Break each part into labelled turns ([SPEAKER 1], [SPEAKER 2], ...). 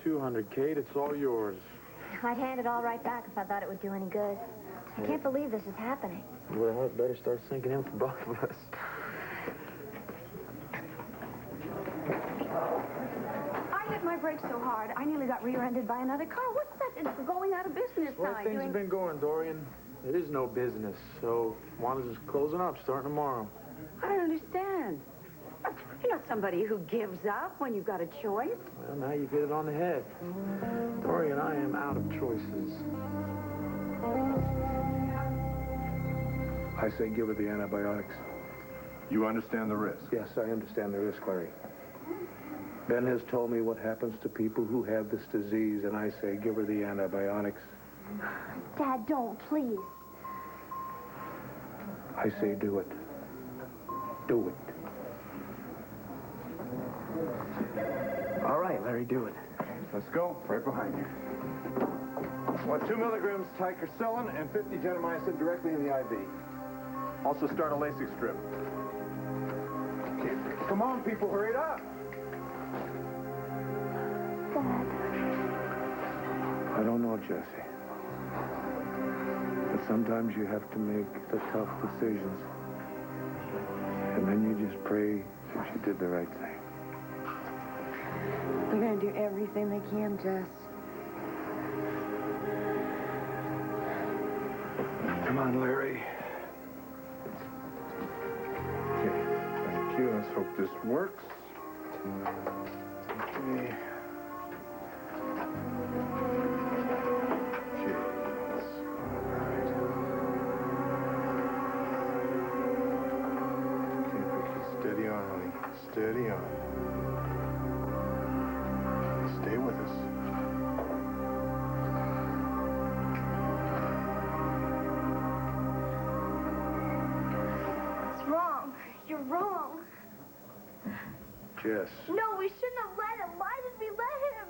[SPEAKER 1] 200, Kate. It's all yours.
[SPEAKER 2] I'd hand it all right back if I thought it would do any good. I can't believe this is happening.
[SPEAKER 1] Well, it better start sinking in for both of us.
[SPEAKER 3] I hit my brakes so hard, I nearly got rear-ended by another car. What's that? It's going out of business
[SPEAKER 1] Well,
[SPEAKER 3] sign.
[SPEAKER 1] things have been going, Dorian. It is no business, so Juana's is closing up starting tomorrow.
[SPEAKER 3] I don't understand. You're not somebody who gives up when you've got a choice.
[SPEAKER 1] Well, now you hit it on the head. Dorian, I am out of choices.
[SPEAKER 4] I say give her the antibiotics.
[SPEAKER 5] You understand the risk?
[SPEAKER 4] Yes, I understand the risk, Larry. Ben has told me what happens to people who have this disease, and I say give her the antibiotics.
[SPEAKER 2] Dad, don't, please.
[SPEAKER 4] I say do it. Do it.
[SPEAKER 1] All right, Larry, do it.
[SPEAKER 5] Let's go. Right behind you. I want 2 milligrams ticarcillin and 50 gentamicin directly in the IV. Also start a Lasix strip. Come on, people, hurry it up.
[SPEAKER 2] Dad.
[SPEAKER 4] I don't know, Jesse. But sometimes you have to make the tough decisions. And then you just pray that you did the right thing.
[SPEAKER 3] They're going to do everything they can, Jess.
[SPEAKER 4] Come on, Larry.
[SPEAKER 5] Okay, thank you. Let's hope this works. Okay. Steady on, honey. Steady on. Stay with us.
[SPEAKER 2] It's wrong. You're wrong.
[SPEAKER 4] Jess.
[SPEAKER 2] No, we shouldn't have let him. Why did we let him?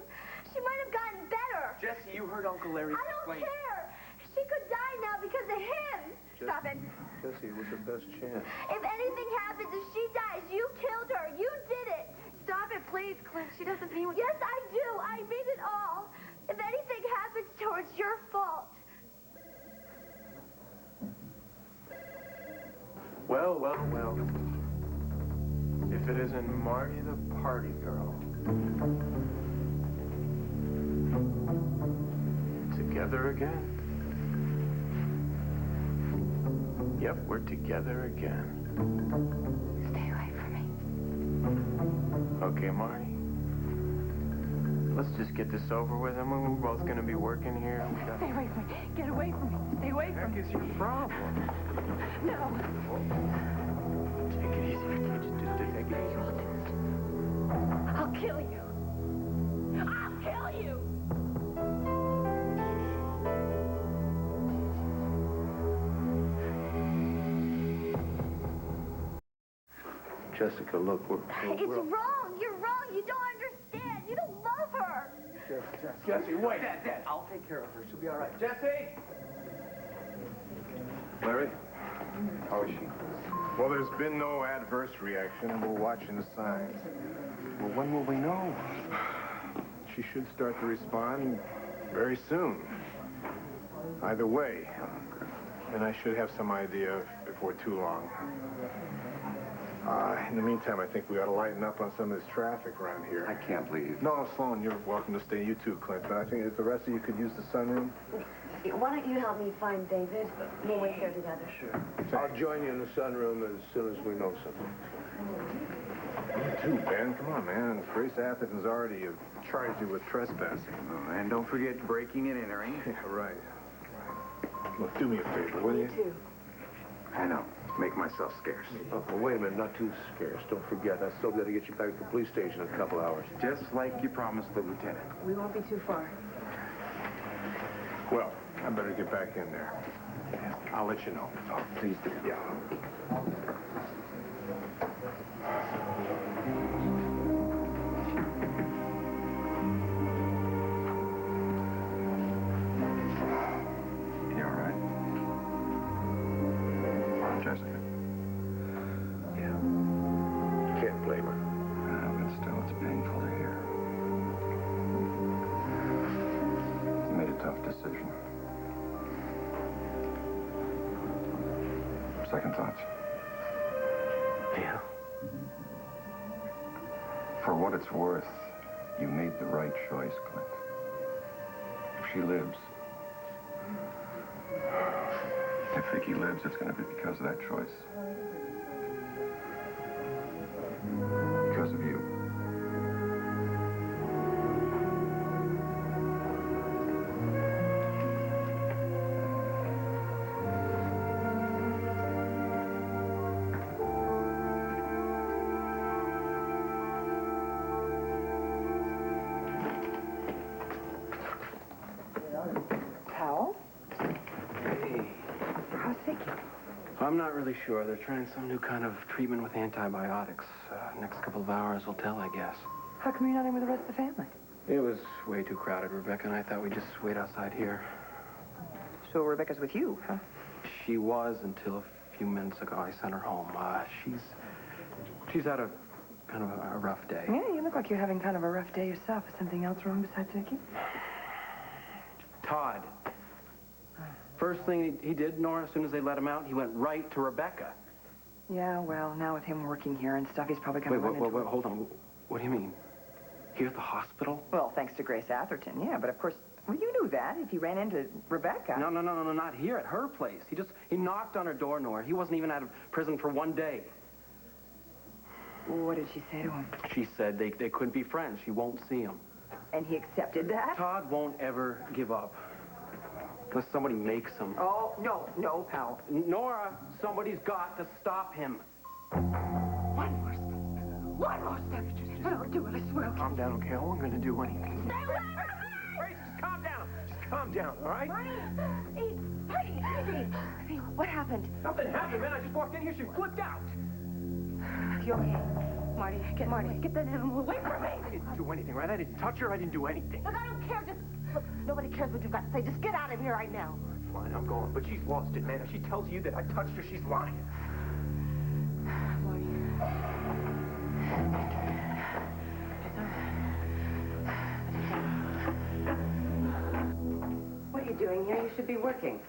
[SPEAKER 2] She might have gotten better.
[SPEAKER 6] Jesse, you heard Uncle Larry
[SPEAKER 2] I don't care. She could die now because of him. Stop it.
[SPEAKER 4] Jesse, it was the best chance.
[SPEAKER 2] If anything happens, if she dies, you killed her. You did it.
[SPEAKER 3] Stop it, please, Clint. She doesn't mean what...
[SPEAKER 2] Yes, I do. I mean it all. If anything happens to her, it's your fault.
[SPEAKER 5] Well, well, well. If it isn't Marty the party girl. Together again? Yep, we're together again.
[SPEAKER 3] Stay away from me.
[SPEAKER 5] Okay, Marty. Let's just get this over with. I mean, we're both going to be working here.
[SPEAKER 3] Stay away from me. Get away from me. Stay away from me.
[SPEAKER 5] What the heck is your problem?
[SPEAKER 3] No.
[SPEAKER 5] Take it easy. Take it easy.
[SPEAKER 3] I'll kill you. I'll kill you.
[SPEAKER 4] Jessica, look,
[SPEAKER 2] It's wrong. You're wrong. You don't understand. You don't love her.
[SPEAKER 6] Jesse, wait. Dad, I'll take care of her. She'll be all right. Jesse!
[SPEAKER 5] Larry, how is she? Well, there's been no adverse reaction, and we're watching the signs. Well, when will we know? She should start to respond very soon. Either way. And I should have some idea before too long. In the meantime, I think we ought to lighten up on some of this traffic around here.
[SPEAKER 7] I can't leave.
[SPEAKER 5] No, Sloan, you're welcome to stay. You too, Clint. But I think if the rest of you could use the sunroom.
[SPEAKER 3] Why don't you help me find David? We'll wait here together.
[SPEAKER 4] Sure. I'll join you in the sunroom as soon as we know something.
[SPEAKER 5] You too, Ben. Come on, man. Grace Atherton's already charged you with trespassing.
[SPEAKER 7] Oh, and don't forget breaking and entering.
[SPEAKER 5] Yeah, right. Look, do me a favor, will you?
[SPEAKER 3] Me too.
[SPEAKER 7] I know. Make myself scarce.
[SPEAKER 4] Oh, well, wait a minute, not too scarce. Don't forget, I still got to get you back to the police station in a couple hours.
[SPEAKER 7] Just like you promised the lieutenant.
[SPEAKER 3] We won't be too far.
[SPEAKER 5] Well, I better get back in there. I'll let you know.
[SPEAKER 7] Oh, please do.
[SPEAKER 5] Yeah.
[SPEAKER 7] You all right? Jessica?
[SPEAKER 4] Yeah. Can't blame her.
[SPEAKER 7] But still, it's painful to hear.
[SPEAKER 5] decision. Second thoughts.
[SPEAKER 1] Yeah.
[SPEAKER 5] For what it's worth, you made the right choice, Clint. If she lives, if Vicky lives, it's going to be because of that choice. Because of you.
[SPEAKER 6] Powell?
[SPEAKER 8] Hey.
[SPEAKER 6] How's Vicky?
[SPEAKER 8] I'm not really sure. They're trying some new kind of treatment with antibiotics. Next couple of hours will tell, I guess.
[SPEAKER 6] How come you're not in with the rest of the family?
[SPEAKER 8] It was way too crowded, Rebecca, and I thought we'd just wait outside here.
[SPEAKER 6] So Rebecca's with you, huh?
[SPEAKER 8] She was until a few minutes ago. I sent her home. She's had a kind of a rough day.
[SPEAKER 6] Yeah, you look like you're having kind of a rough day yourself. Is something else wrong besides Vicky?
[SPEAKER 8] Todd. First thing he did, Nora, as soon as they let him out, he went right to Rebecca.
[SPEAKER 6] Yeah, well, now with him working here and stuff, he's probably going to
[SPEAKER 8] Wait, hold on. What do you mean? Here at the hospital?
[SPEAKER 6] Well, thanks to Grace Atherton, yeah, but of course, well, you knew that if he ran into Rebecca.
[SPEAKER 8] No, not here, at her place. He knocked on her door, Nora. He wasn't even out of prison for one day.
[SPEAKER 6] What did she say to him?
[SPEAKER 8] She said they couldn't be friends. She won't see him.
[SPEAKER 6] And he accepted that?
[SPEAKER 8] Todd won't ever give up. Unless somebody makes him.
[SPEAKER 6] Oh, no, Powell.
[SPEAKER 8] Nora, somebody's got to stop him.
[SPEAKER 3] One more step, and I'll do it, I swear.
[SPEAKER 1] Calm down, okay? I wasn't gonna do anything.
[SPEAKER 3] Stay away!
[SPEAKER 1] Grace, just calm down. Just calm down, all right?
[SPEAKER 3] Marty, easy. What happened?
[SPEAKER 1] Nothing happened, man. I just walked in here. She flipped out.
[SPEAKER 3] You okay? Marty, get that animal away from me.
[SPEAKER 1] I didn't do anything, right? I didn't touch her. I didn't do anything.
[SPEAKER 3] Look, I don't care. Look, nobody cares what you've got to say. Just get out of here right now.
[SPEAKER 1] Fine, I'm going. But she's lost it, man. If she tells you that I touched her, she's lying.
[SPEAKER 3] Marty.
[SPEAKER 6] What are you doing here? You should be working.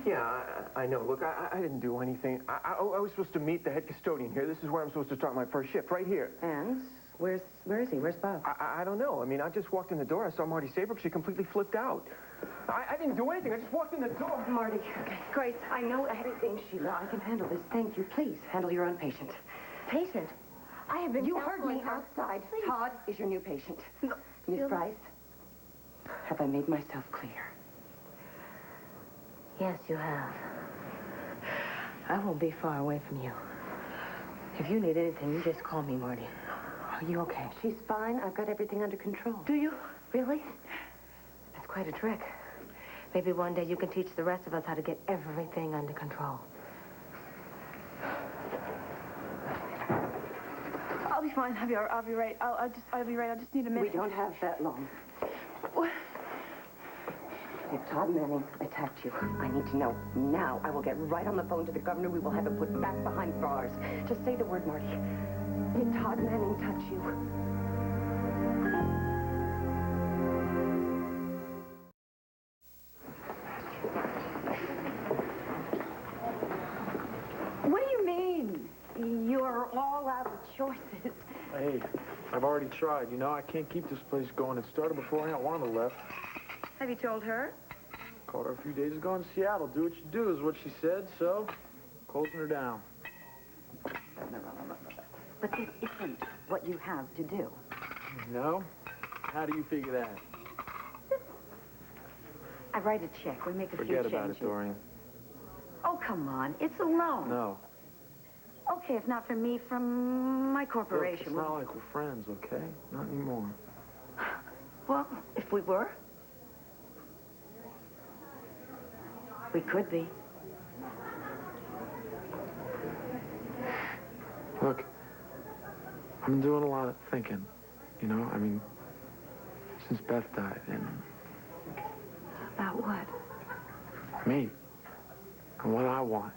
[SPEAKER 1] Yeah, I know. Look, I didn't do anything. I was supposed to meet the head custodian here. This is where I'm supposed to start my first shift, right here.
[SPEAKER 6] And? Where is he? Where's Bob?
[SPEAKER 1] I don't know. I mean, I just walked in the door. I saw Marty Saybrook. She completely flipped out. I didn't do anything. I just walked in the door.
[SPEAKER 6] Marty, Grace, I know everything, Sheila. I can handle this. Thank you. Please, handle your own patient.
[SPEAKER 3] Patient? I have been
[SPEAKER 6] You heard me
[SPEAKER 3] counseling her.
[SPEAKER 6] outside.
[SPEAKER 3] Please.
[SPEAKER 6] Todd is your new patient.
[SPEAKER 3] No,
[SPEAKER 6] Miss Price, have I made myself clear?
[SPEAKER 2] Yes, you have. I won't be far away from you. If you need anything, you just call me, Marty. Are you okay?
[SPEAKER 6] She's fine. I've got everything under control.
[SPEAKER 2] Do you? Really? That's quite a trick. Maybe one day you can teach the rest of us how to get everything under control.
[SPEAKER 3] I'll be fine. I'll be right. I'll be right. I just need a minute.
[SPEAKER 6] We don't have that long.
[SPEAKER 3] What?
[SPEAKER 6] If Todd Manning attacked you, I need to know now. I will get right on the phone to the governor. We will have him put back behind bars. Just say the word, Marty. Did Todd Manning touch you?
[SPEAKER 3] What do you mean? You're all out of choices.
[SPEAKER 1] Hey, I've already tried. You know, I can't keep this place going. It started before Aunt Wanda left.
[SPEAKER 3] Have you told her?
[SPEAKER 1] Called her a few days ago in Seattle. Do what you do is what she said, so closing her down.
[SPEAKER 6] But this isn't what you have to do.
[SPEAKER 1] No? How do you figure that?
[SPEAKER 6] I write a check. We make a few
[SPEAKER 1] Forget
[SPEAKER 6] changes.
[SPEAKER 1] about it, Dorian.
[SPEAKER 6] Oh, come on. It's a loan.
[SPEAKER 1] No.
[SPEAKER 6] Okay, if not from me, from my
[SPEAKER 1] Look,
[SPEAKER 6] corporation.
[SPEAKER 1] it's not like we're friends, okay? Not anymore.
[SPEAKER 6] Well, if we were, we could be.
[SPEAKER 1] Look, I've been doing a lot of thinking, you know? I mean, since Beth died, and
[SPEAKER 6] About what?
[SPEAKER 1] me, and what I want.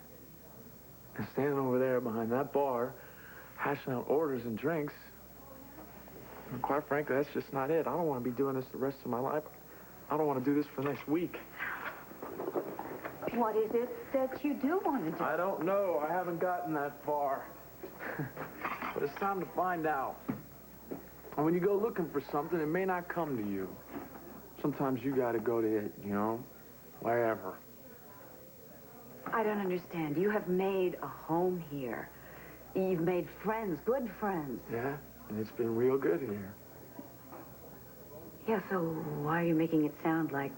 [SPEAKER 1] And standing over there behind that bar, hashing out orders and drinks, and quite frankly, that's just not it. I don't want to be doing this the rest of my life.
[SPEAKER 8] I don't want to do this for next week.
[SPEAKER 3] What is it that you do want to do?
[SPEAKER 8] I don't know. I haven't gotten that far. But it's time to find out. And when you go looking for something, it may not come to you. Sometimes you got to go to it, you know, wherever.
[SPEAKER 2] I don't understand. You have made a home here. You've made friends, good friends.
[SPEAKER 8] Yeah, and it's been real good here.
[SPEAKER 2] Yeah, so why are you making it sound like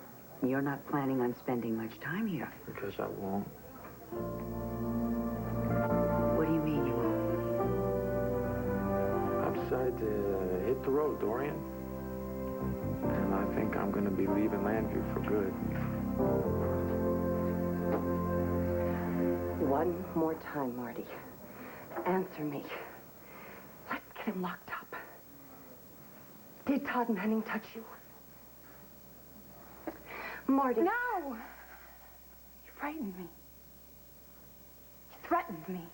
[SPEAKER 2] you're not planning on spending much time here?
[SPEAKER 8] Because I won't.
[SPEAKER 2] What do you mean you won't?
[SPEAKER 8] I've decided to hit the road, Dorian. And I think I'm going to be leaving Landview for good.
[SPEAKER 6] One more time, Marty. Answer me. Let's get him locked up. Did Todd Manning touch you? Marty.
[SPEAKER 3] No! You frightened me. You threatened me.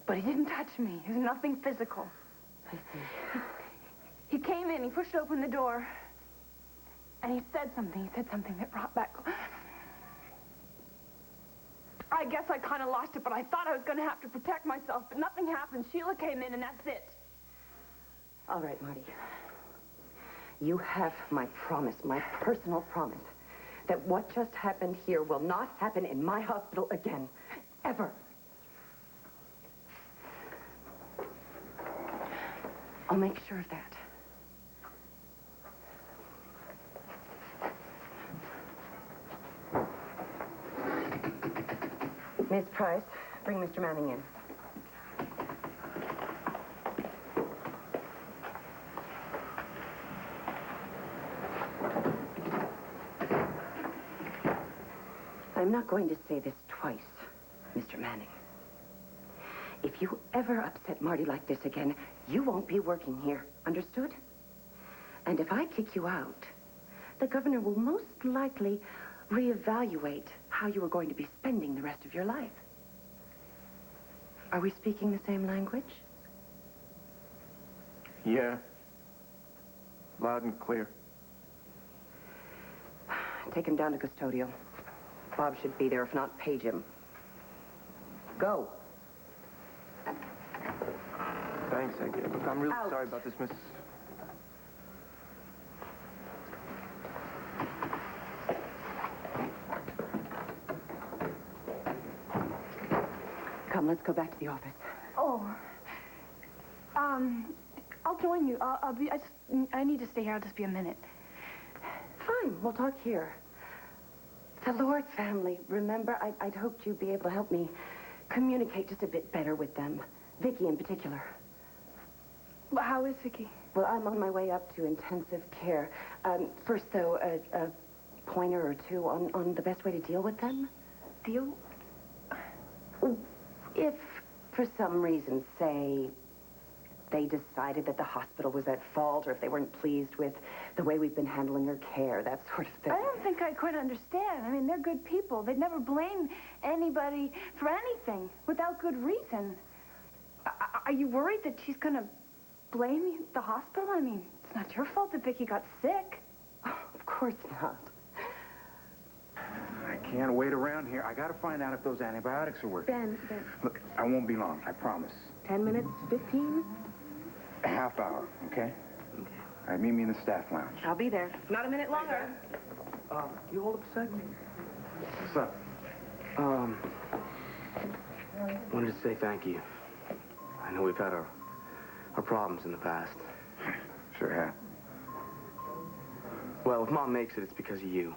[SPEAKER 3] But he didn't touch me. It was nothing physical.
[SPEAKER 6] I see.
[SPEAKER 3] He came in, he pushed open the door, and he said something. He said something that brought back... I guess I kind of lost it, but I thought I was going to have to protect myself, but nothing happened. Sheila came in, and that's it.
[SPEAKER 6] All right, Marty. You have my promise, my personal promise, that what just happened here will not happen in my hospital again. Ever. I'll make sure of that. Miss Price, bring Mr. Manning in. I'm not going to say this twice, Mr. Manning. If you ever upset Marty like this again, you won't be working here. Understood? And if I kick you out, the governor will most likely reevaluate how you are going to be spending the rest of your life. Are we speaking the same language?
[SPEAKER 1] Yeah. Loud and clear.
[SPEAKER 6] Take him down to custodial. Bob should be there. If not, page him. Go.
[SPEAKER 1] Thanks, I get. Look, I'm really
[SPEAKER 6] Out.
[SPEAKER 1] sorry about this, Miss...
[SPEAKER 6] Come, let's go back to the office.
[SPEAKER 3] Oh. I'll join you. I need to stay here. I'll just be a minute.
[SPEAKER 6] Fine, we'll talk here. The Lord family, remember, I'd hoped you'd be able to help me communicate just a bit better with them. Vicky in particular.
[SPEAKER 3] But how is Vicky?
[SPEAKER 6] Well, I'm on my way up to intensive care. First, though, a pointer or two on the best way to deal with them.
[SPEAKER 3] Deal?
[SPEAKER 6] If, for some reason, say, they decided that the hospital was at fault, or if they weren't pleased with the way we've been handling her care, that sort of thing.
[SPEAKER 3] I don't think I quite understand. I mean, they're good people. They'd never blame anybody for anything without good reason. Are you worried that she's going to blame the hospital? I mean, it's not your fault that Vicky got sick.
[SPEAKER 6] Oh, of course not.
[SPEAKER 7] I can't wait around here. I gotta find out if those antibiotics are working.
[SPEAKER 6] Ben.
[SPEAKER 7] Look, I won't be long, I promise.
[SPEAKER 6] 10 minutes, 15?
[SPEAKER 7] A half hour, okay? All right, meet me in the staff lounge.
[SPEAKER 6] I'll be there. Not a minute longer.
[SPEAKER 8] You hold up a second.
[SPEAKER 7] What's up?
[SPEAKER 9] Wanted to say thank you. I know we've had our problems in the past.
[SPEAKER 7] Sure have.
[SPEAKER 9] Well, if Mom makes it, it's because of you.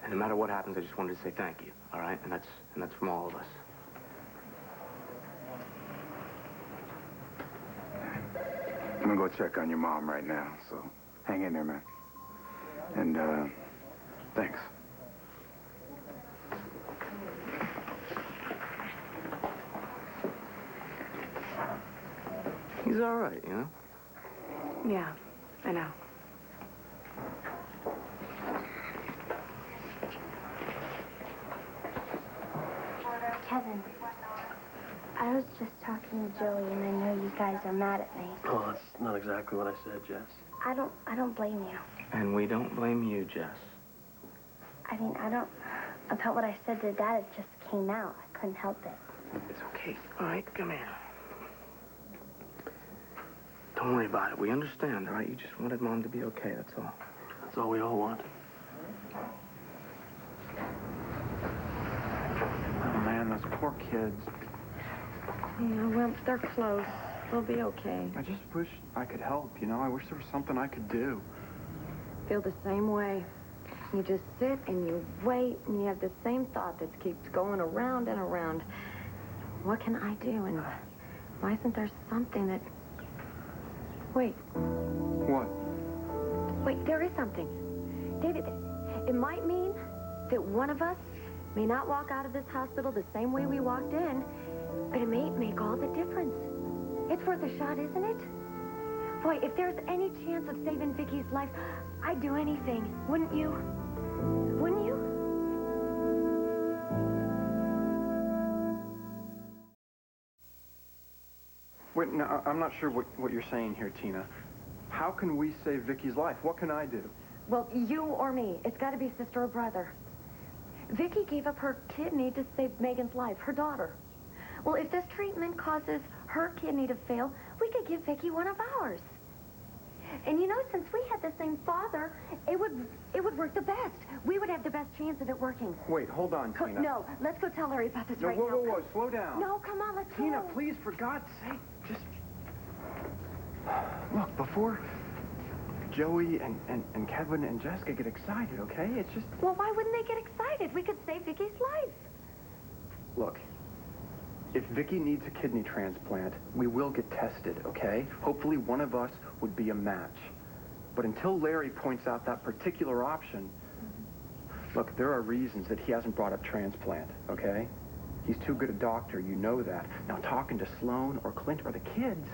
[SPEAKER 9] And no matter what happens, I just wanted to say thank you, all right? And that's from all of us.
[SPEAKER 7] I'm gonna go check on your mom right now, so hang in there, man. And, thanks.
[SPEAKER 9] He's all right, you know?
[SPEAKER 3] Yeah, I know.
[SPEAKER 10] Kevin, I was just talking to Joey, and I know you guys are mad at me.
[SPEAKER 11] Oh, that's not exactly what I said, Jess.
[SPEAKER 10] I don't blame you.
[SPEAKER 9] And we don't blame you, Jess.
[SPEAKER 10] I mean, about what I said to Dad, it just came out. I couldn't help it.
[SPEAKER 9] It's okay. All right, come here. Don't worry about it. We understand, all right? You just wanted Mom to be okay, that's all.
[SPEAKER 11] That's all we all want.
[SPEAKER 1] Oh, man, those poor kids.
[SPEAKER 2] Yeah, well, they're close. They'll be okay.
[SPEAKER 1] I just wish I could help, you know? I wish there was something I could do.
[SPEAKER 2] Feel the same way. You just sit and you wait, and you have the same thought that keeps going around and around. What can I do? And why isn't there something that... Wait.
[SPEAKER 1] What?
[SPEAKER 2] Wait, there is something. David, it might mean that one of us may not walk out of this hospital the same way we walked in, but it may make all the difference. It's worth a shot, isn't it? Boy, if there's any chance of saving Vicky's life, I'd do anything. Wouldn't you? Wouldn't you?
[SPEAKER 1] Wait, no, I'm not sure what you're saying here, Tina. How can we save Vicky's life? What can I do?
[SPEAKER 2] Well, you or me. It's got to be sister or brother. Vicky gave up her kidney to save Megan's life, her daughter. Well, if this treatment causes her kidney to fail, we could give Vicky one of ours. And you know, since we had the same father, it would work the best. We would have the best chance of it working.
[SPEAKER 1] Wait, hold on, Tina.
[SPEAKER 2] No, let's go tell Larry about this
[SPEAKER 1] No,
[SPEAKER 2] right
[SPEAKER 1] whoa,
[SPEAKER 2] now.
[SPEAKER 1] whoa, slow down.
[SPEAKER 2] No, come on, let's go.
[SPEAKER 1] Tina, please, for God's sake, just... Look, before Joey and Kevin and Jessica get excited, okay? It's just...
[SPEAKER 2] Well, why wouldn't they get excited? We could save Vicky's life.
[SPEAKER 1] Look, if Vicky needs a kidney transplant, we will get tested, okay? Hopefully one of us would be a match. But until Larry points out that particular option, look, there are reasons that he hasn't brought up transplant, okay? He's too good a doctor, you know that. Now, talking to Sloan or Clint or the kids,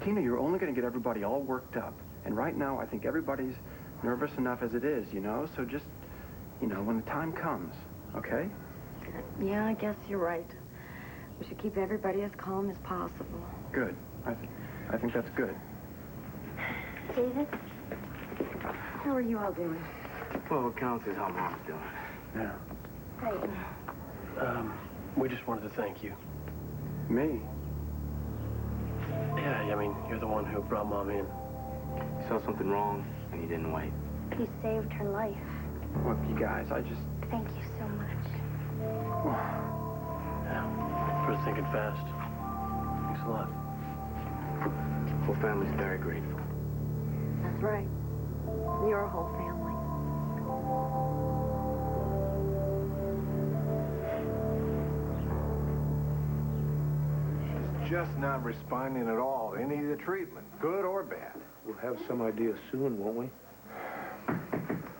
[SPEAKER 1] Tina, you're only going to get everybody all worked up. And right now, I think everybody's nervous enough as it is, you know? So just, you know, when the time comes, okay?
[SPEAKER 2] Yeah, I guess you're right. We should keep everybody as calm as possible.
[SPEAKER 1] Good. I think that's good.
[SPEAKER 10] David?
[SPEAKER 2] How are you all doing?
[SPEAKER 9] Well, what counts is how Mom's doing.
[SPEAKER 1] Yeah.
[SPEAKER 10] Great.
[SPEAKER 11] We just wanted to thank you.
[SPEAKER 1] Me?
[SPEAKER 11] Yeah, I mean, you're the one who brought Mom in.
[SPEAKER 9] You saw something wrong, and you didn't wait.
[SPEAKER 10] You saved her life.
[SPEAKER 1] Look, you guys, I just...
[SPEAKER 10] Thank you so much.
[SPEAKER 11] Yeah, for thinking fast. Thanks a lot.
[SPEAKER 9] The whole family's very grateful.
[SPEAKER 2] That's right. Your whole family.
[SPEAKER 5] She's just not responding at all to any of the treatment, good or bad.
[SPEAKER 4] We'll have some idea soon, won't we?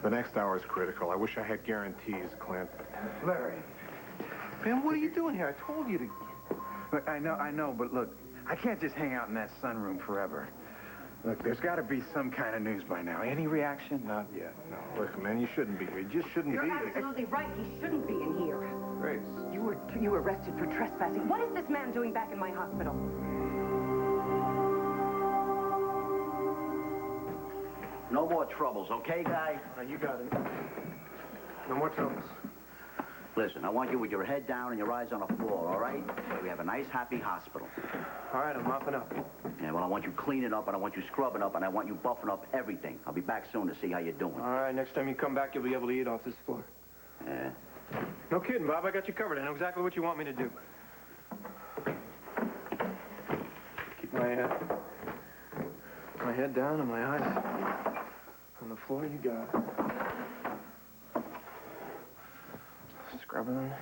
[SPEAKER 5] The next hour is critical. I wish I had guarantees, Clint.
[SPEAKER 1] Larry. Man, what are you doing here? I told you to...
[SPEAKER 7] Look, I know, but look, I can't just hang out in that sunroom forever. Look, there's got to be some kind of news by now. Any reaction?
[SPEAKER 5] Not yet, no. Look, man, you shouldn't be here. You just shouldn't
[SPEAKER 6] You're
[SPEAKER 5] be here.
[SPEAKER 6] absolutely right. He shouldn't be in here.
[SPEAKER 5] Grace.
[SPEAKER 6] You were arrested for trespassing. What is this man doing back in my hospital?
[SPEAKER 12] No more troubles, okay, guy?
[SPEAKER 1] You got it. No more troubles.
[SPEAKER 12] Listen, I want you with your head down and your eyes on the floor, all right? So we have a nice, happy hospital.
[SPEAKER 1] All right, I'm mopping up.
[SPEAKER 12] Yeah, well, I want you cleaning up, and I want you scrubbing up, and I want you buffing up everything. I'll be back soon to see how you're doing.
[SPEAKER 1] All right, next time you come back, you'll be able to eat off this floor.
[SPEAKER 12] Yeah.
[SPEAKER 1] No kidding, Bob. I got you covered. I know exactly what you want me to do. Keep my head down and my eyes on the floor. You got it. Scrubbing,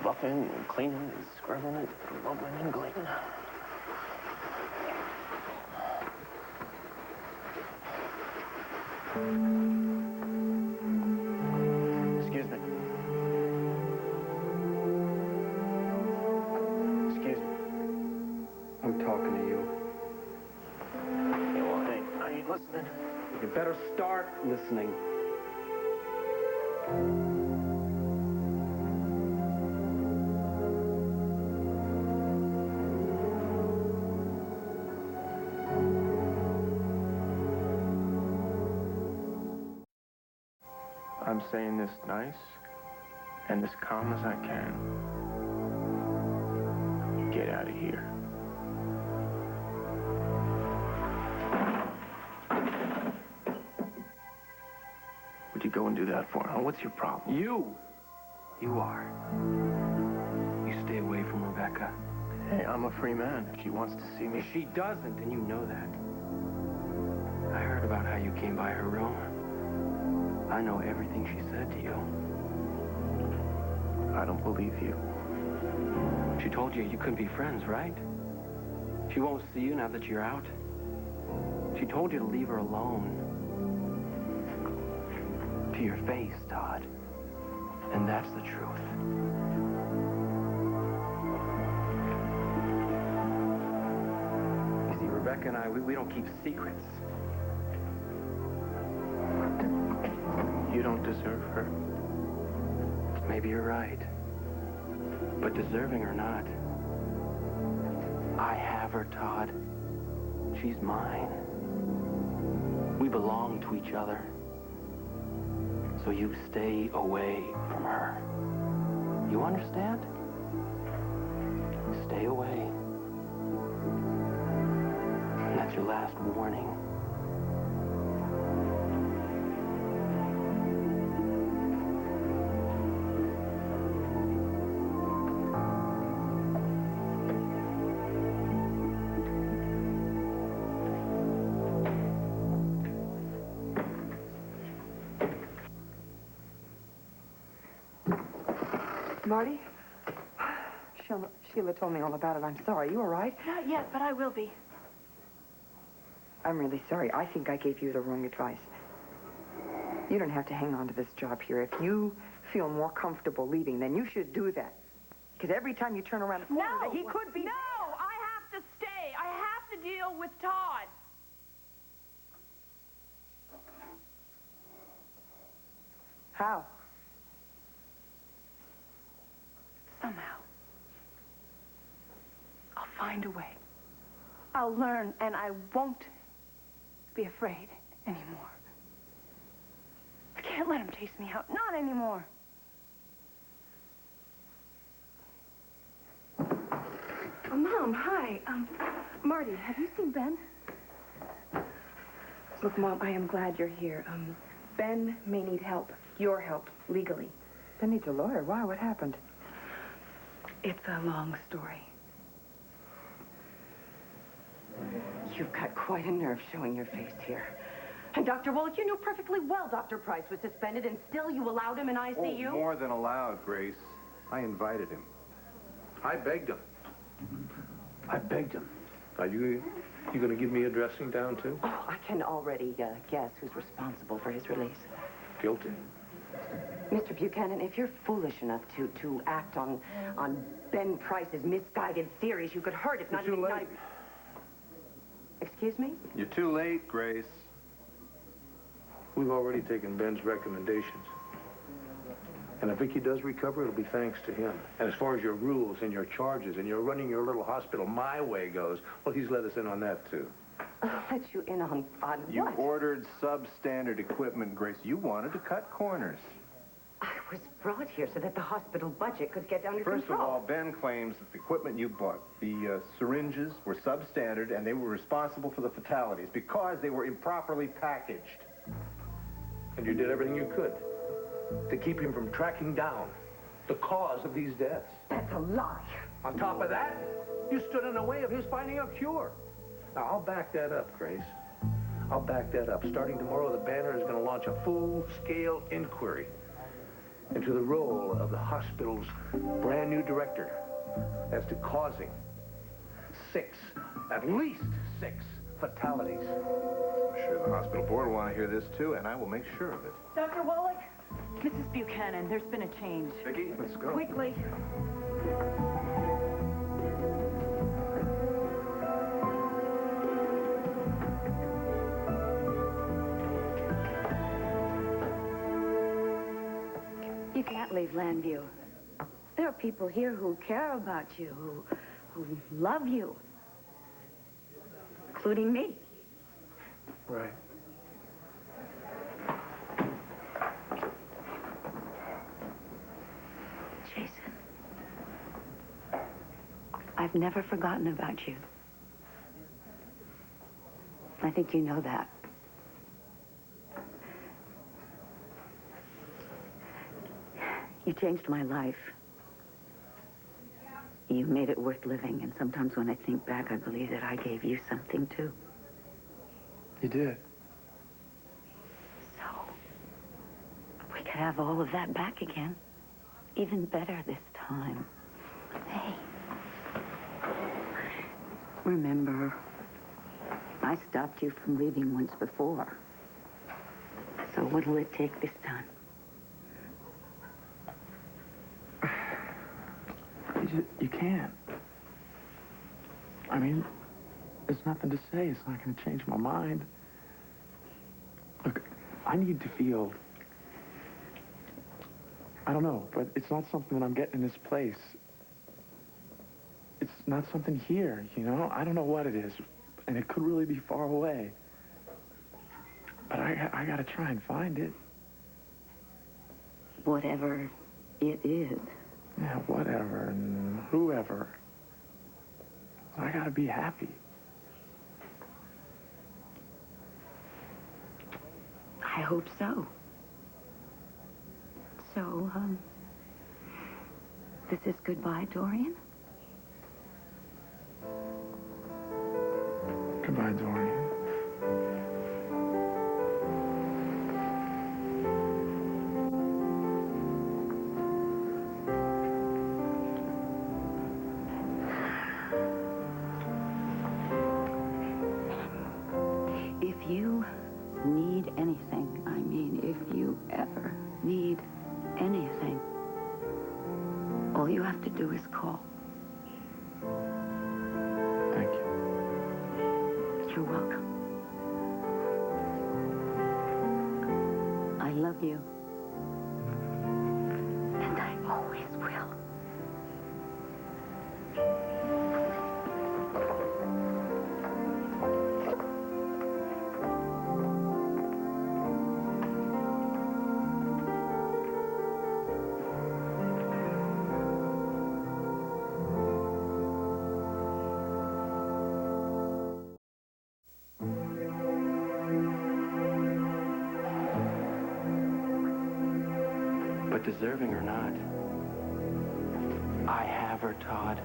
[SPEAKER 1] buffing, and cleaning, and scrubbing it, and buffing and cleaning. Excuse me. Excuse me. I'm talking to you. Yeah, well, hey, are you listening? You better start listening. I'm saying this nice and as calm as I can. Get out of here. What'd you go and do that for, huh? What's your problem?
[SPEAKER 8] You are. You stay away from Rebecca.
[SPEAKER 1] Hey, I'm a free man. If she wants to see me...
[SPEAKER 8] She doesn't, and you know that. I heard about how you came by her room. I know everything she said to you.
[SPEAKER 1] I don't believe you.
[SPEAKER 8] She told you you couldn't be friends, right? She won't see you now that you're out. She told you to leave her alone. To your face, Todd. And that's the truth. You see, Rebecca and I, we don't keep secrets.
[SPEAKER 1] You don't deserve her.
[SPEAKER 8] Maybe you're right. But deserving or not, I have her, Todd. She's mine. We belong to each other. So you stay away from her. You understand? Stay away. That's your last warning.
[SPEAKER 6] Marty? Sheila told me all about it. I'm sorry. You all right?
[SPEAKER 3] Not yet, but I will be.
[SPEAKER 6] I'm really sorry. I think I gave you the wrong advice. You don't have to hang on to this job here. If you feel more comfortable leaving, then you should do that. Because every time you turn around the corner, he could be...
[SPEAKER 3] No! I have to stay. I have to deal with Todd.
[SPEAKER 6] How?
[SPEAKER 3] Somehow. I'll find a way. I'll learn, and I won't be afraid anymore. I can't let him chase me out. Not anymore. Mom, hi. Marty, have you seen Ben?
[SPEAKER 6] Look, Mom, I am glad you're here. Ben may need help. Your help, legally. Ben needs a lawyer. Why? What happened? It's a long story.
[SPEAKER 13] You've got quite a nerve showing your face here. And Dr. Wallach, you knew perfectly well Dr. Price was suspended, and still you allowed him in ICU?
[SPEAKER 5] Oh, more than allowed, Grace. I invited him.
[SPEAKER 4] I begged him. I begged him. Are you going to give me a dressing down, too?
[SPEAKER 13] Oh, I can already guess who's responsible for his release.
[SPEAKER 4] Guilty.
[SPEAKER 13] Mr. Buchanan, if you're foolish enough to act on Ben Price's misguided theories, you could hurt, if not...
[SPEAKER 5] You're too late.
[SPEAKER 13] Excuse me?
[SPEAKER 5] You're too late, Grace.
[SPEAKER 4] We've already taken Ben's recommendations. And if Vicky does recover, it'll be thanks to him. And as far as your rules and your charges and you're running your little hospital my way goes, well, he's let us in on that, too.
[SPEAKER 13] I'll let you in on
[SPEAKER 5] You
[SPEAKER 13] what?
[SPEAKER 5] ordered substandard equipment, Grace. You wanted to cut corners.
[SPEAKER 13] I was brought here so that the hospital budget could get under
[SPEAKER 5] First
[SPEAKER 13] control.
[SPEAKER 5] of all, Ben claims that the equipment you bought, the syringes, were substandard, and they were responsible for the fatalities because they were improperly packaged.
[SPEAKER 4] And you did everything you could to keep him from tracking down the cause of these deaths.
[SPEAKER 13] That's a lie.
[SPEAKER 4] On top of that, you stood in the way of his finding a cure. Now, I'll back that up, Grace. I'll back that up. Starting tomorrow, the Banner is going to launch a full-scale inquiry into the role of the hospital's brand new director as to causing at least six fatalities.
[SPEAKER 5] I'm sure the hospital board will want to hear this, too, and I will make sure of it.
[SPEAKER 3] Dr. Wallach, Mrs. Buchanan, there's been a change.
[SPEAKER 5] Vicki, let's go.
[SPEAKER 3] Quickly.
[SPEAKER 2] You can't leave Landview. There are people here who care about you, who love you. Including me.
[SPEAKER 4] Right.
[SPEAKER 6] I've never forgotten about you. I think you know that. You changed my life. You made it worth living, and sometimes when I think back, I believe that I gave you something, too.
[SPEAKER 8] You did.
[SPEAKER 6] So, we could have all of that back again. Even better this time. Hey. Remember, I stopped you from leaving once before. So what'll it take this time?
[SPEAKER 8] You can't. I mean, there's nothing to say. It's not going to change my mind. Look, I need to feel... I don't know, but it's not something that I'm getting in this place. It's not something here, you know? I don't know what it is, and it could really be far away. But I got to try and find it.
[SPEAKER 6] Whatever it is.
[SPEAKER 8] Yeah, whatever, and whoever. I gotta be happy.
[SPEAKER 6] I hope so. So, this is goodbye, Dorian?
[SPEAKER 8] Goodbye, Dorian.
[SPEAKER 6] If you need anything, I mean, if you ever need anything, all you have to do is call.
[SPEAKER 8] Thank you.
[SPEAKER 6] You're welcome. I love you. And I always will.
[SPEAKER 9] But deserving or not, I have her, Todd.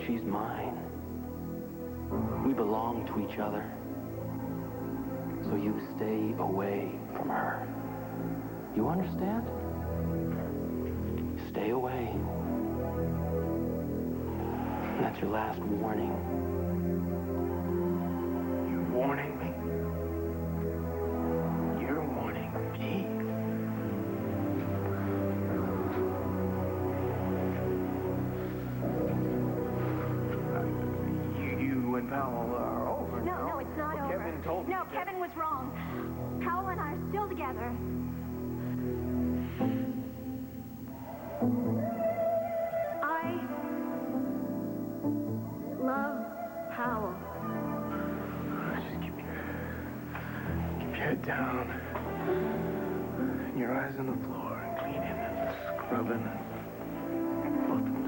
[SPEAKER 9] She's mine. We belong to each other. So you stay away from her. You understand? Stay away. That's your last warning.
[SPEAKER 8] You're warning me? You're warning me? You and Powell are over.
[SPEAKER 10] No, it's not over.
[SPEAKER 8] Kevin told me.
[SPEAKER 10] No, Kevin was wrong. Powell and I are still together. I love Powell.
[SPEAKER 8] Just keep your head down. And your eyes on the floor and cleaning and scrubbing. Both of them.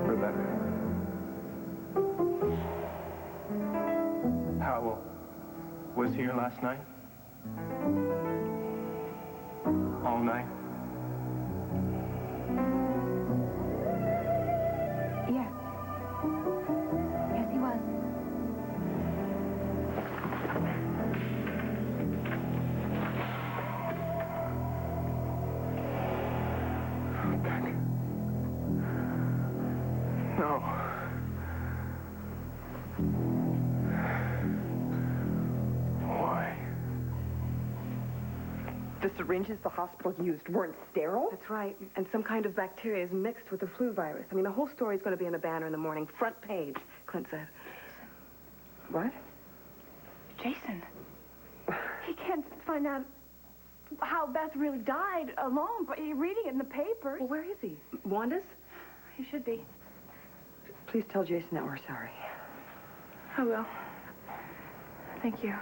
[SPEAKER 8] Rebecca. Powell was here last night? All night?
[SPEAKER 3] Yes. Yes, he was.
[SPEAKER 8] Beck. No. Why?
[SPEAKER 13] The syringes the hospital used weren't sterile?
[SPEAKER 6] That's right. And some kind of bacteria is mixed with the flu virus. I mean, the whole story's going to be in the banner in the morning. Front page, Clint said. What?
[SPEAKER 3] Jason. He can't find out how Beth really died alone, but you're reading it in the papers.
[SPEAKER 6] Well, where is he? Wanda's?
[SPEAKER 3] He should be.
[SPEAKER 6] Please tell Jason that we're sorry.
[SPEAKER 3] I will. Thank you.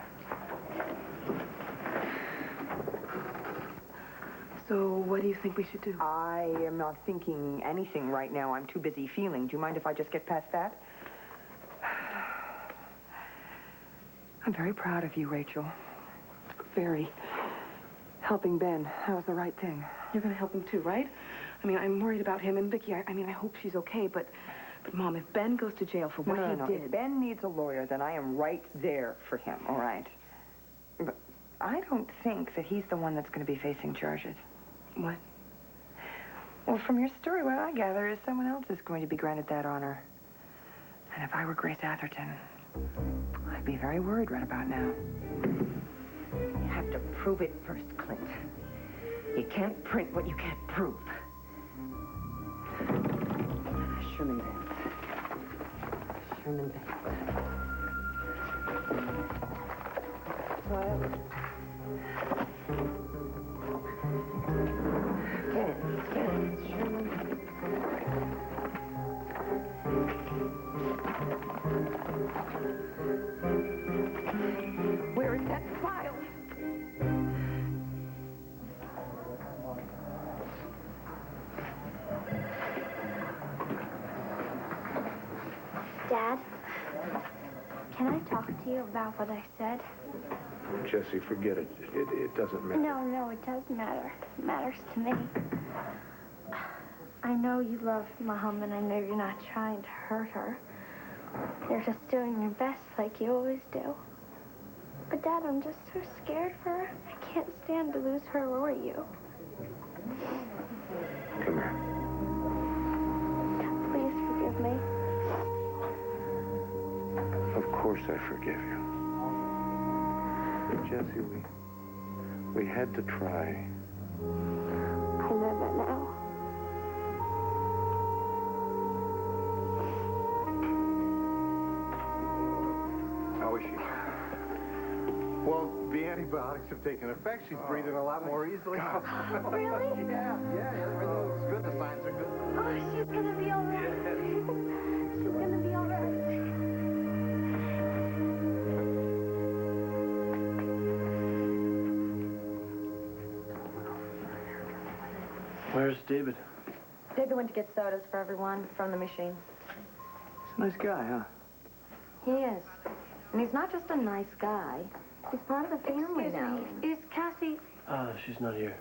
[SPEAKER 3] So, what do you think we should do?
[SPEAKER 6] I am not thinking anything right now. I'm too busy feeling. Do you mind if I just get past that? I'm very proud of you, Rachel. Very. Helping Ben. That was the right thing.
[SPEAKER 13] You're going to help him too, right? I mean, I'm worried about him and Vicky. I mean, I hope she's okay, but Mom, if Ben goes to jail for what he did...
[SPEAKER 6] If Ben needs a lawyer, then I am right there for him, all right? But I don't think that he's the one that's going to be facing charges.
[SPEAKER 13] What?
[SPEAKER 6] Well, from your story, what I gather is someone else is going to be granted that honor. And if I were Grace Atherton, I'd be very worried right about now. You have to prove it first, Clint. You can't print what you can't prove. Sherman Vance. Sherman Vance. Where is that file?
[SPEAKER 10] Dad, can I talk to you about what I said?
[SPEAKER 4] Jessie, forget it. It doesn't matter.
[SPEAKER 10] No, it does matter. It matters to me. I know you love Mom, and I know you're not trying to hurt her. You're just doing your best like you always do. But, Dad, I'm just so scared for her. I can't stand to lose her or you.
[SPEAKER 4] Come here.
[SPEAKER 10] Please forgive me.
[SPEAKER 4] Of course I forgive you. But, Jessie, we had to try.
[SPEAKER 10] I know that now.
[SPEAKER 5] How is she? Well, the antibiotics have taken effect. She's breathing a lot more easily.
[SPEAKER 10] Really?
[SPEAKER 5] Yeah, everything looks good. The signs are good.
[SPEAKER 10] Oh, she's gonna be all right. She's gonna be all right.
[SPEAKER 11] Where's David?
[SPEAKER 2] David went to get sodas for everyone from the machine.
[SPEAKER 8] He's a nice guy, huh?
[SPEAKER 2] He is. And he's not just a nice guy. He's part of the family now.
[SPEAKER 3] Is Cassie...
[SPEAKER 11] She's not here.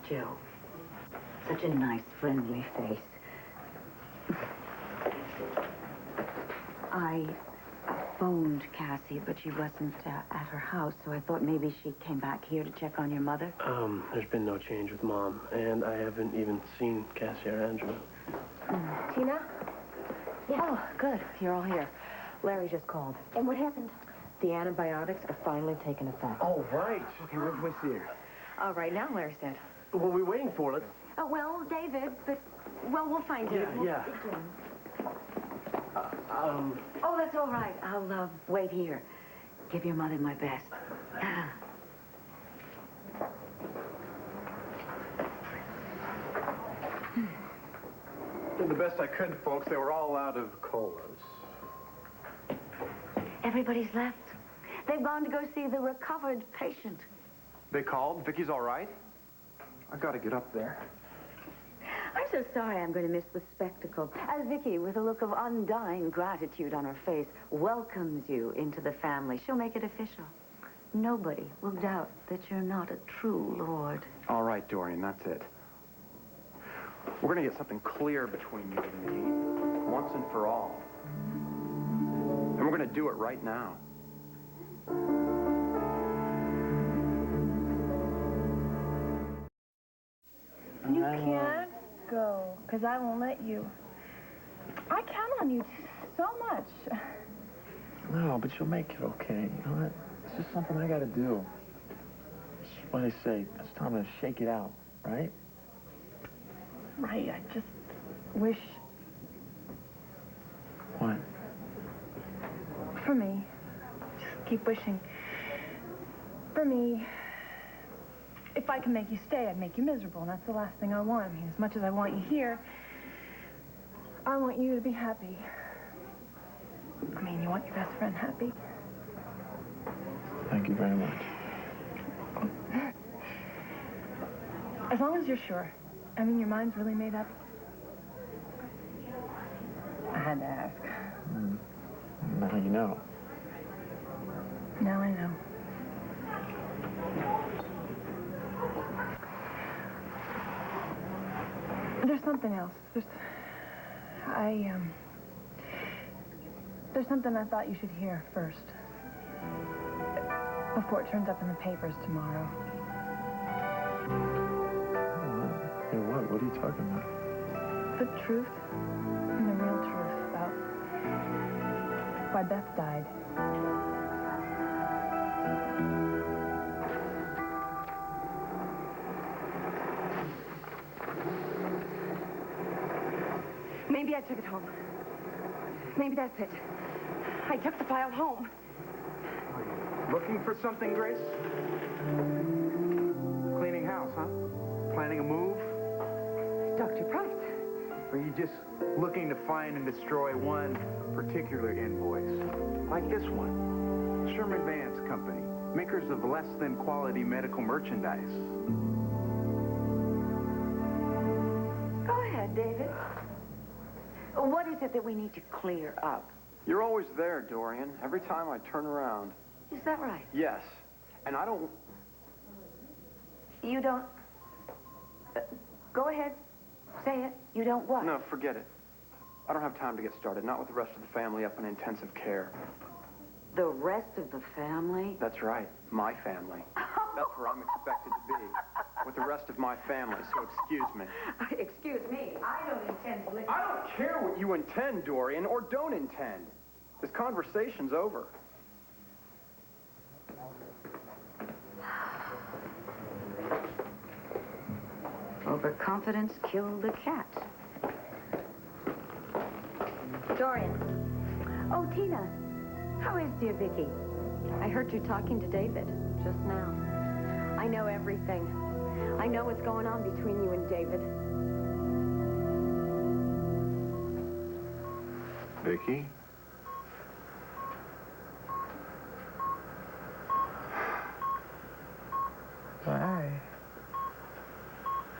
[SPEAKER 6] Joe. Such a nice, friendly face. I phoned Cassie, but she wasn't at her house, so I thought maybe she came back here to check on your mother.
[SPEAKER 11] There's been no change with Mom, and I haven't even seen Cassie or Angela.
[SPEAKER 2] Tina?
[SPEAKER 6] Yeah. Oh, good. You're all here. Larry just called.
[SPEAKER 2] And what happened?
[SPEAKER 6] The antibiotics are finally taking effect.
[SPEAKER 7] Oh, right. Okay, where can we see her?
[SPEAKER 6] All right, now Larry said.
[SPEAKER 11] What are we waiting for? Let's...
[SPEAKER 2] Oh, well, David, but... Well, we'll find him.
[SPEAKER 11] Yeah.
[SPEAKER 6] Oh, that's all right. I'll wait here. Give your mother my best.
[SPEAKER 1] Did the best I could, folks. They were all out of colas.
[SPEAKER 6] Everybody's left. They've gone to go see the recovered patient.
[SPEAKER 1] They called? Vicky's all right? I gotta get up there.
[SPEAKER 6] I'm so sorry I'm going to miss the spectacle. As Vicky, with a look of undying gratitude on her face, welcomes you into the family. She'll make it official. Nobody will doubt that you're not a true lord.
[SPEAKER 1] All right, Dorian, that's it. We're gonna get something clear between you and me, once and for all. And we're gonna do it right now.
[SPEAKER 3] You can't go, because I won't let you. I count on you so much.
[SPEAKER 8] No, but you'll make it okay. You know what? It's just something I gotta do. What they say, it's time to shake it out, right?
[SPEAKER 3] Right, I just wish...
[SPEAKER 8] What?
[SPEAKER 3] For me. Just keep wishing. For me, if I can make you stay, I'd make you miserable, and that's the last thing I want. I mean, as much as I want you here, I want you to be happy. I mean, you want your best friend happy?
[SPEAKER 8] Thank you very much.
[SPEAKER 3] As long as you're sure. I mean, your mind's really made up. I had to ask.
[SPEAKER 8] Now you know.
[SPEAKER 3] Now I know. There's something else. There's something I thought you should hear first. Before it turns up in the papers tomorrow.
[SPEAKER 8] What? What are you talking about?
[SPEAKER 3] The truth. The real truth about why Beth died.
[SPEAKER 13] Maybe I took it home. Maybe that's it. I took the file home.
[SPEAKER 7] Looking for something, Grace? Cleaning house, huh? Planning a move?
[SPEAKER 13] Dr. Price.
[SPEAKER 7] Or are you just looking to find and destroy one particular invoice? Like this one. Sherman Vance Company, makers of less than quality medical merchandise.
[SPEAKER 6] Go ahead, David. What is it that we need to clear up?
[SPEAKER 1] You're always there, Dorian. Every time I turn around.
[SPEAKER 6] Is that right?
[SPEAKER 1] Yes. And I don't...
[SPEAKER 6] You don't... go ahead. Say it. You don't what?
[SPEAKER 1] No, forget it. I don't have time to get started. Not with the rest of the family up in intensive care.
[SPEAKER 6] The rest of the family?
[SPEAKER 1] That's right. My family. That's where I'm expected to be. With the rest of my family, so excuse me.
[SPEAKER 6] Excuse me. I don't intend to listen.
[SPEAKER 1] I don't care what you intend, Dorian, or don't intend. This conversation's over.
[SPEAKER 6] Overconfidence killed the cat.
[SPEAKER 2] Dorian.
[SPEAKER 6] Oh, Tina. How is dear Vicky?
[SPEAKER 2] I heard you talking to David just now. I know everything. I know what's going on between you and David.
[SPEAKER 5] Vicky?
[SPEAKER 8] Hi.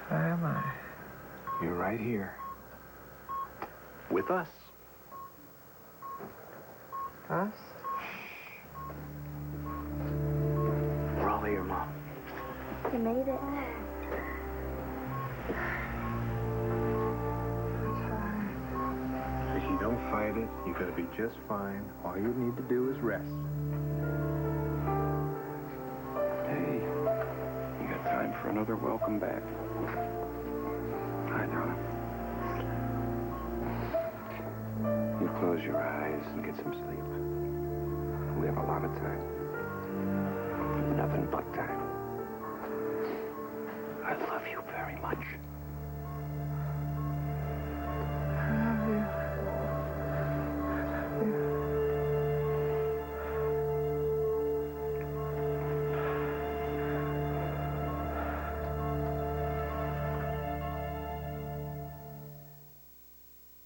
[SPEAKER 8] Where am I?
[SPEAKER 5] You're right here. With us.
[SPEAKER 8] Us?
[SPEAKER 9] Raleigh, your mom.
[SPEAKER 10] You made it.
[SPEAKER 5] If you don't fight it, you're gonna be just fine. All you need to do is rest.
[SPEAKER 7] Hey, you got time for another welcome back? Hi, darling. You close your eyes and get some sleep. We have a lot of time. Nothing but time. I love you very much.